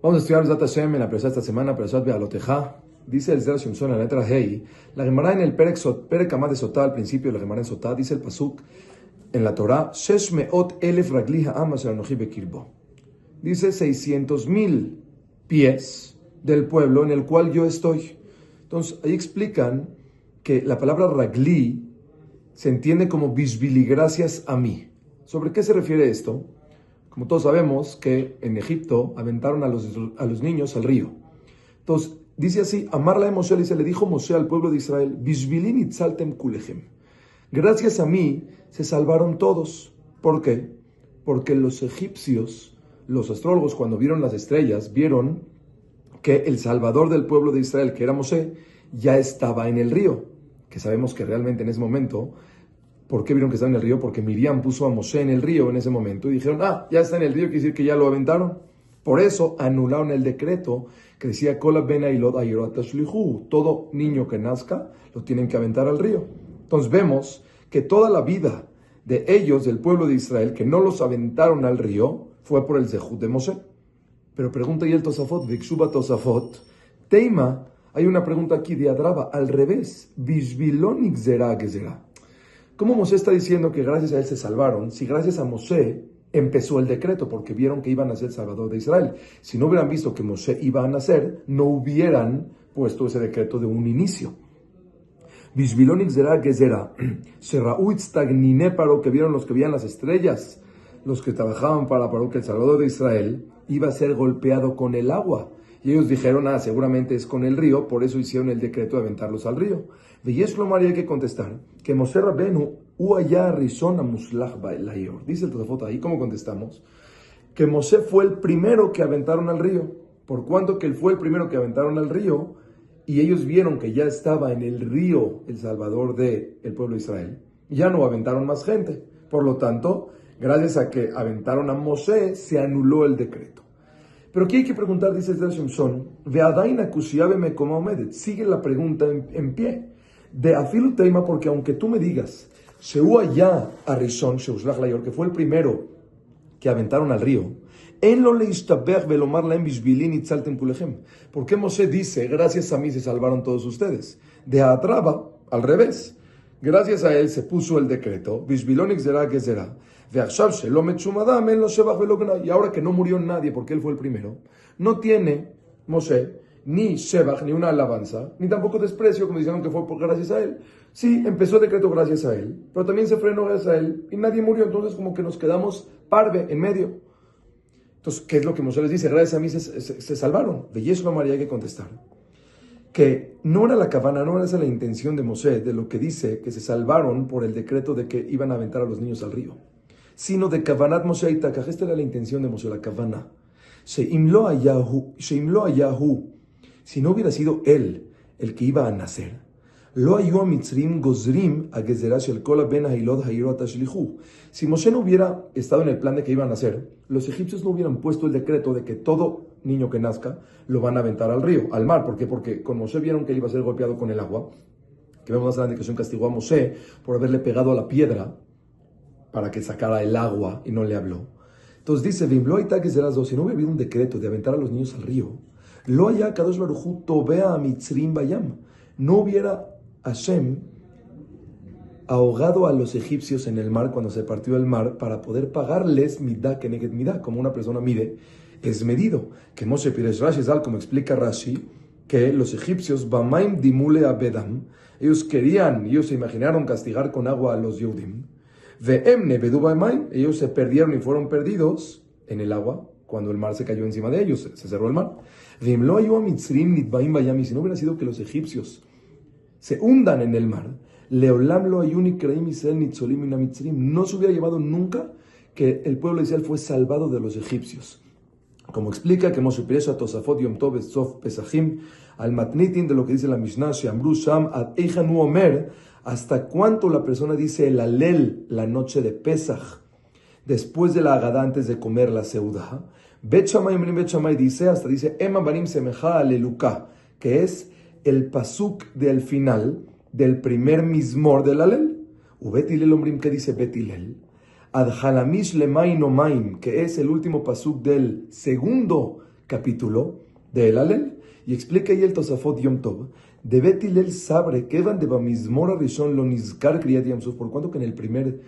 Vamos a estudiar Zat Hashem en la Perashat esta semana, Perashat Be'alotejá. Dice el Zer Shimshon en la letra Hei. La Gemara en el Perek Amad de Sotá, al principio de la Gemara en Sotá, dice el Pasuk en la Torah, Shesh meot elef ragli ha'am asher anochi bekirbo. Dice 600,000 pies del pueblo en el cual yo estoy. Entonces, ahí explican que la palabra ragli se entiende como bisbili, gracias a mí. ¿Sobre qué se refiere esto? Como todos sabemos que en Egipto aventaron a los niños al río. Entonces, dice así, Amarla de Moshe, le dijo Moshe al pueblo de Israel, Bishbilin itzaltem kulechem. Gracias a mí se salvaron todos. ¿Por qué? Porque los egipcios, los astrólogos, cuando vieron las estrellas, vieron que el salvador del pueblo de Israel, que era Moshe, ya estaba en el río. Que sabemos que realmente en ese momento, ¿por qué vieron que estaba en el río? Porque Miriam puso a Moshe en el río en ese momento y dijeron, ya está en el río, quiere decir que ya lo aventaron. Por eso anularon el decreto que decía, Kola ben Ailot Ayirot Tashlihu, todo niño que nazca lo tienen que aventar al río. Entonces vemos que toda la vida de ellos, del pueblo de Israel, que no los aventaron al río, fue por el Zehut de Moshe. Pero pregunta ahí el Tosafot, Vikshuba Tosafot, Teima, hay una pregunta aquí de Adraba, al revés, Bishbilonik Zera Gezera. ¿Cómo Moshe está diciendo que gracias a él se salvaron? Si gracias a Moshe empezó el decreto, porque vieron que iban a ser el Salvador de Israel. Si no hubieran visto que Moshe iba a nacer, no hubieran puesto ese decreto de un inicio. Bishbilonik Zera Gezera, Serraú Itztagnine Paro, que vieron los que veían las estrellas, los que trabajaban para Paro, que el Salvador de Israel iba a ser golpeado con el agua. Y ellos dijeron, seguramente es con el río, por eso hicieron el decreto de aventarlos al río. De Yeshlo María hay que contestar que Moshe Rabenu uaya rizona muslach ba'elayor. Dice el Tosafot ahí, ¿cómo contestamos? Que Moshe fue el primero que aventaron al río. Por cuanto que él fue el primero que aventaron al río, y ellos vieron que ya estaba en el río el Salvador del pueblo de Israel, ya no aventaron más gente. Por lo tanto, gracias a que aventaron a Moshe, se anuló el decreto. Pero aquí hay que preguntar, dice el Shimshon, sigue la pregunta en pie. De afilu teima, porque aunque tú me digas, ya Arishon, que fue el primero que aventaron al río, ¿por qué Moshe dice, gracias a mí se salvaron todos ustedes? De Atraba, al revés. Gracias a él se puso el decreto, y ahora que no murió nadie porque él fue el primero, no tiene Moshe ni Shebach, ni una alabanza, ni tampoco desprecio, como dijeron que fue gracias a él. Sí, empezó el decreto gracias a él, pero también se frenó gracias a él, y nadie murió, entonces como que nos quedamos parve en medio. Entonces, ¿qué es lo que Moshe les dice? Gracias a mí se salvaron. De Yeshua María hay que contestar que no era la kavana, no era esa la intención de Moshe, de lo que dice que se salvaron por el decreto de que iban a aventar a los niños al río, sino de kavanat Moshe Itakaj. Esta era la intención de Moshe, la kavana. Sheimlo ayahu, si no hubiera sido él el que iba a nacer, lo ayu mitzrim gozrim a gezerash el kola ben hailot hairot ashlihu. Si Moshe no hubiera estado en el plan de que iban a nacer, los egipcios no hubieran puesto el decreto de que todo niño que nazca lo van a aventar al río, al mar. ¿Por qué? Porque con Moshe vieron que él iba a ser golpeado con el agua, que vemos más adelante que Hashem castigó a Moshe por haberle pegado a la piedra para que sacara el agua y no le habló. Entonces dice, si no hubiera habido un decreto de aventar a los niños al río, lo haya Kadosh Baruj Hu tobea a mitzrim bayam, no hubiera Hashem ahogado a los egipcios en el mar cuando se partió el mar para poder pagarles midah keneged midah, como una persona mide, es medido. Que Moshe Piresh Rashi Zal, como explica Rashi, que los egipcios, Bamaim dimule abedam, ellos se imaginaron castigar con agua a los Yehudim. Ve'em nebedu bamaim, ellos se perdieron y fueron perdidos en el agua cuando el mar se cayó encima de ellos, se cerró el mar. Ve'em lo ayu mitzrim nitbaim bayam, si no hubiera sido que los egipcios se hundan en el mar, Leolam lo ayuni creim Israel nitzolim ina mitzrim, no se hubiera llevado nunca que el pueblo de Israel fue salvado de los egipcios. Como explica que Moshe Piresha Tosafot Yom Tov Sof Pesachim al Matnitin, de lo que dice la Mishnah, Sheamru Sham ad Eichanu Omer, hasta cuánto la persona dice el Alel la noche de Pesach, después de la Agadá, antes de comer la Seudá. Bet Shammai dice, hasta dice Ema Banim Semeja Aleluká, que es el pasuk del final del primer mismor del Alel. Ubetilel Omrim, que dice Betilel. Ad Halamish Lemain Omaim, que es el último pasuk del segundo capítulo de El Alel. Y explica ahí el Tosafot Yom Tov. De Betilel Sabre, que van de Bamizmor Rishon lo Nizkar Kriyat Yamsuf. Por cuanto que en el primer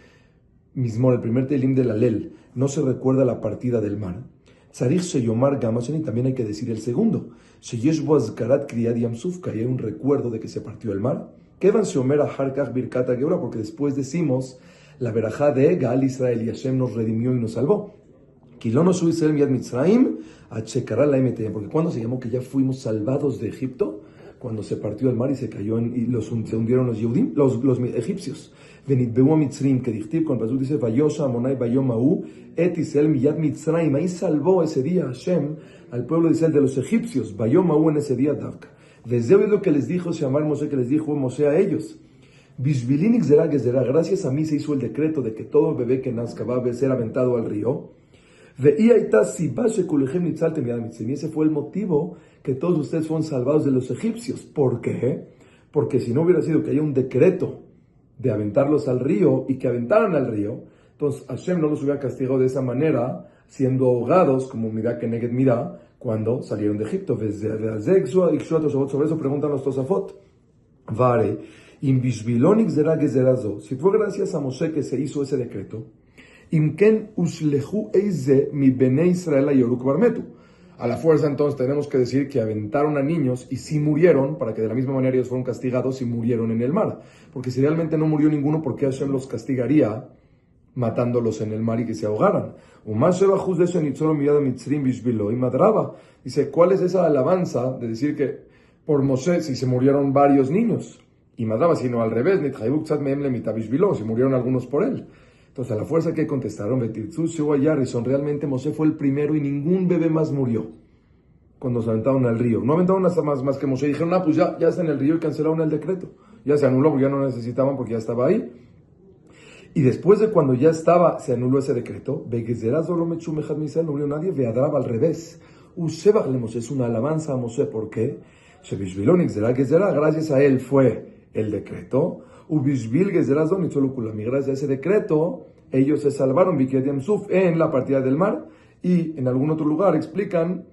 Mizmor, el primer Telim del Alel, no se recuerda la partida del mar. Tzarich Sheyomar Gamashen, y también hay que decir el segundo. Sheyesh Bo Azkarat Kriyat Yamsuf, que hay un recuerdo de que se partió el mar. Kevan Sheomer Aharkach Birkat Geura, porque después decimos la verajá de Gal Israel y Hashem nos redimió y nos salvó. Kilono Shu Israel Miyad Mitzrayim, Achekara la MT, porque cuando se llamó que ya fuimos salvados de Egipto, cuando se partió el mar y se cayó y se hundieron los Yehudim, los egipcios. Venitbeu Mitzrim, que dictiv con Pasuk dice, Vayosha Amonai Bayomau, Et Israel Miyad Mitzrayim, ahí salvó ese día Hashem al pueblo de Israel de los egipcios, Bayomau en ese día Davka. Desde hoy lo que les dijo Shamar Moshe, que les dijo Moshe a ellos. Bishvilinik Zera Gezerá, gracias a mí se hizo el decreto de que todo bebé que nazca va a ser aventado al río. Y ese fue el motivo que todos ustedes fueron salvados de los egipcios. ¿Por qué? Porque si no hubiera sido que haya un decreto de aventarlos al río y que aventaran al río, entonces Hashem no los hubiera castigado de esa manera, siendo ahogados como Midá Keneged Midá, cuando salieron de Egipto. Sobre eso preguntan los Tosafot. Vare, si fue gracias a Moshe que se hizo ese decreto, a la fuerza entonces tenemos que decir que aventaron a niños y sí murieron, para que de la misma manera ellos fueron castigados y murieron en el mar. Porque si realmente no murió ninguno, ¿por qué Hashem los castigaría matándolos en el mar y que se ahogaran? Dice, ¿cuál es esa alabanza de decir que por Moshe si se murieron varios niños? Y Madraba, sino al revés, si murieron algunos por él. Entonces, a la fuerza que contestaron, realmente Moshe fue el primero y ningún bebé más murió cuando se aventaron al río. No aventaron más que Moshe. Dijeron, pues ya está en el río y cancelaron el decreto. Ya se anuló porque ya no necesitaban porque ya estaba ahí. Y después de cuando ya estaba, se anuló ese decreto, no murió nadie, Veadrab al revés. Es una alabanza a Moshe. ¿Por qué? Gracias a él fue el decreto. Y gracias a ese decreto, ellos se salvaron en la partida del mar. Y en algún otro lugar explican,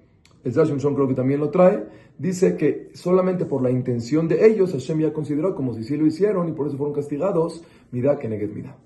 el Shimshon creo que también lo trae, dice que solamente por la intención de ellos, Hashem ya consideró como si sí lo hicieron y por eso fueron castigados, Midá Keneged Midá.